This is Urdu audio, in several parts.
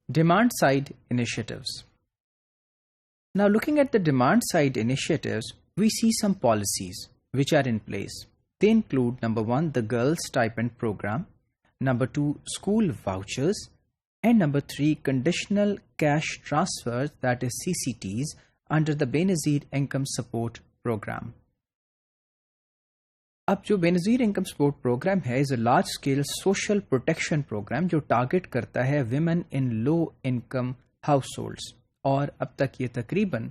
Demand side initiatives. Now, looking at the demand side initiatives, we see some policies which are in place. They include, number 1, the Girls Stipend Program, number 2, school vouchers, and number 3, conditional cash transfers, that is CCTs, under the Benazir Income Support Program. اب جو بینظیر انکم سپورٹ پروگرام ہے is a large scale social protection programme جو ٹارگٹ کرتا ہے women in low income households, اور اب تک یہ تقریباً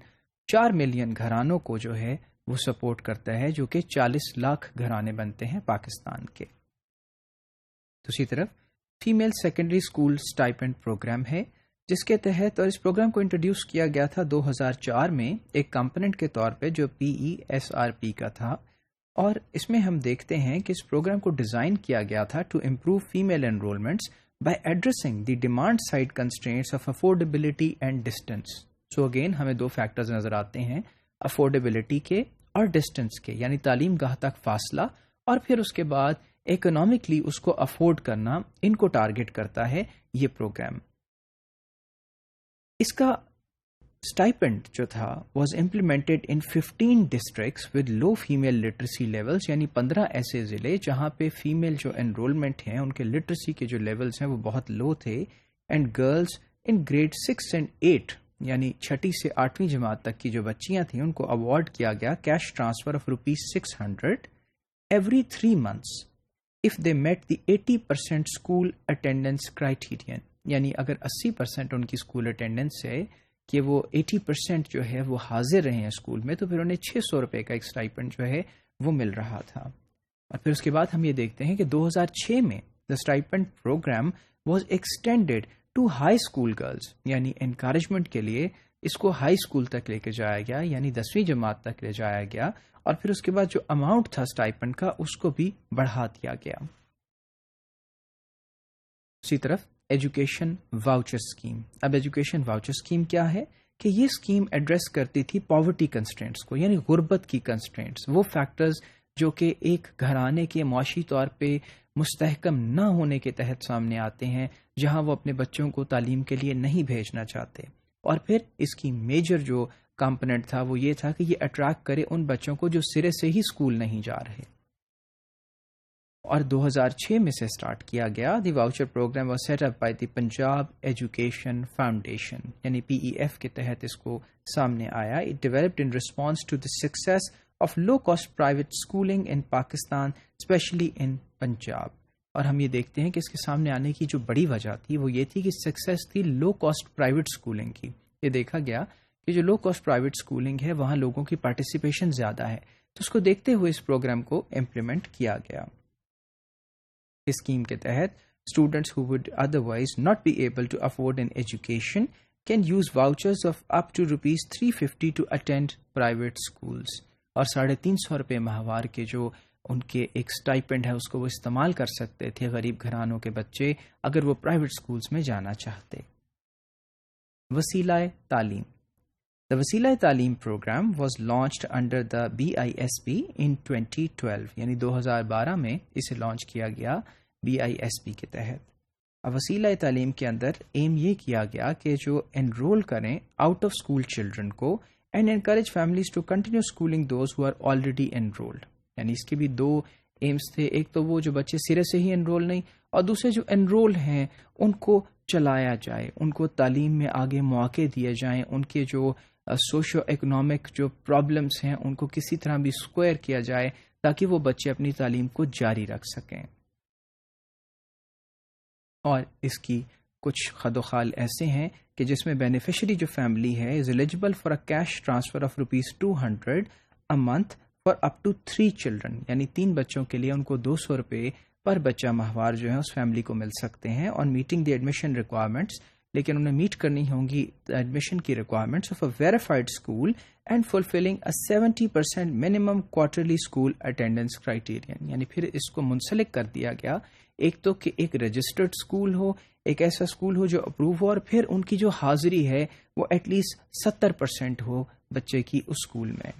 4 ملین گھرانوں کو جو ہے وہ سپورٹ کرتا ہے، جو کہ 40 لاکھ گھرانے بنتے ہیں پاکستان کے. دوسری طرف female secondary school stipend program ہے، جس کے تحت، اور اس پروگرام کو انٹروڈیوس کیا گیا تھا 2004 میں ایک کمپوننٹ کے طور پہ جو PESRP کا تھا، اور اس میں ہم دیکھتے ہیں کہ اس پروگرام کو ڈیزائن کیا گیا تھا to improve female enrolments by addressing the demand side constraints of affordability and distance. So again ہمیں 2 فیکٹرز نظر آتے ہیں، افورڈیبلٹی کے اور ڈسٹینس کے، یعنی تعلیم گاہ تک فاصلہ، اور پھر اس کے بعد اکنامکلی اس کو افورڈ کرنا، ان کو ٹارگٹ کرتا ہے یہ پروگرام. اس کا اسٹائپنڈ جو تھا was implemented in 15 districts with low female literacy levels, یعنی 15 ایسے ضلع جہاں پہ فیمیل جو انرولمنٹ ہیں ان کے لٹریسی کے جو لیولس ہیں وہ بہت لو تھے، and girls in grade 6 and 8، یعنی 6 سے 8ویں جماعت تک کی جو بچیاں تھیں ان کو اوارڈ کیا گیا cash transfer of ₹600 every 3 months if they met the 80% school attendance criterion. یعنی اگر 80% ان کی اسکول اٹینڈنس ہے کہ وہ 80% جو ہے وہ حاضر رہے ہیں اسکول میں، تو پھر انہیں ₹600 کا ایک اسٹائپنڈ جو ہے وہ مل رہا تھا. اور پھر اس کے بعد ہم یہ دیکھتے ہیں کہ 2006 میں the stipend programme was extended to high school girls, یعنی انکریجمنٹ کے لیے اس کو ہائی اسکول تک لے کے جایا گیا، یعنی 10ویں جماعت تک لے جایا گیا، اور پھر اس کے بعد جو اماؤنٹ تھا اسٹائپنڈ کا اس کو بھی بڑھا دیا گیا. اسی طرف ایجوکیشن واؤچر اسکیم. اب ایجوکیشن واؤچر اسکیم کیا ہے کہ یہ اسکیم ایڈریس کرتی تھی پاورٹی کنسٹرینٹس کو، یعنی غربت کی کنسٹرینٹس، وہ فیکٹرز جو کہ ایک گھرانے کے معاشی طور پہ مستحکم نہ ہونے کے تحت سامنے آتے ہیں، جہاں وہ اپنے بچوں کو تعلیم کے لیے نہیں بھیجنا چاہتے. اور پھر اس کی میجر جو کمپوننٹ تھا وہ یہ تھا کہ یہ اٹریکٹ کرے ان بچوں کو جو سرے سے ہی اسکول نہیں جا رہے. اور 2006 میں سے سٹارٹ کیا گیا. The voucher programme was set up by the Punjab education foundation, یعنی PEF کے تحت اس کو سامنے آیا. It developed in response to the success of low cost private schooling in Pakistan, especially in Punjab. اور ہم یہ دیکھتے ہیں کہ اس کے سامنے آنے کی جو بڑی وجہ تھی وہ یہ تھی کہ سکسیس تھی لو کاسٹ پرائیویٹ اسکولنگ کی. یہ دیکھا گیا کہ جو لو کاسٹ پرائیویٹ اسکولنگ ہے وہاں لوگوں کی پارٹیسپیشن زیادہ ہے، تو اس کو دیکھتے ہوئے اس پروگرام کو امپلیمنٹ کیا گیا. اس اسکیم کے تحت students who would otherwise not be able to afford an education can use vouchers of up to ₹350 to attend private schools. اور ₹350 ماہوار کے جو ان کے ایک اسٹائپنڈ ہے اس کو وہ استعمال کر سکتے تھے غریب گھرانوں کے بچے اگر وہ پرائیویٹ اسکولس میں جانا چاہتے. وسیلہ تعلیم. The وسیلہ تعلیم programme was launched under the BISP in 2012، یعنی 2012 میں اسے لانچ کیا گیا BISP کے تحت. اب وسیلہ تعلیم کے اندر ایم یہ کیا گیا کہ جو انرول کریں آؤٹ آف اسکول چلڈرن کو and encourage families to continue schooling those who are already enrolled. یعنی اس کے بھی 2 ایمز تھے، ایک تو وہ جو بچے سرے سے ہی انرول نہیں، اور دوسرے جو انرول ہیں ان کو چلایا جائے، ان کو تعلیم میں آگے مواقع دیے جائیں، ان کے جو سوشو اکنامک جو پرابلمس ہیں ان کو کسی طرح بھی اسکوائر کیا جائے تاکہ وہ بچے اپنی تعلیم کو جاری رکھ سکیں. اور اس کی کچھ خد و خال ایسے ہیں کہ جس میں بینیفیشری جو فیملی ہے is eligible for a cash transfer of ₹200 a month for up to 3 children، یعنی 3 بچوں کے لیے ان کو ₹200 پر بچہ ماہوار جو ہے اس فیملی کو مل سکتے ہیں. آن میٹنگ دی ایڈمیشن ریکوائرمنٹس، لیکن انہیں میٹ کرنی ہوں گی ایڈمیشن کی requirements of a verified school and fulfilling a 70% minimum quarterly school attendance criterion. یعنی پھر اس کو منسلک کر دیا گیا، ایک تو کہ ایک رجسٹرڈ اسکول ہو، ایک ایسا اسکول ہو جو اپروو ہو، اور پھر ان کی جو حاضری ہے وہ ایٹ لیسٹ 70% ہو بچے کی اس اسکول میں.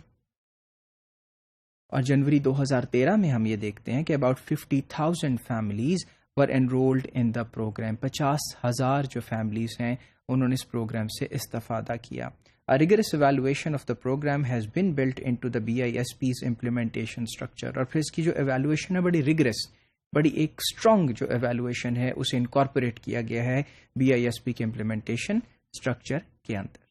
اور جنوری 2013 میں ہم یہ دیکھتے ہیں کہ about 50,000 families were enrolled in the program. 50,000 جو فیملیز ہیں انہوں نے اس پروگرام سے استفادہ کیا. A rigorous evaluation of the program has been built into the BISP's implementation structure. اور پھر اس کی جو ایویلویشن ہے بڑی rigorous, بڑی ایک اسٹرانگ جو ایویلویشن ہے اسے انکارپوریٹ کیا گیا ہے BISP کے امپلیمنٹیشن اسٹرکچر کے اندر.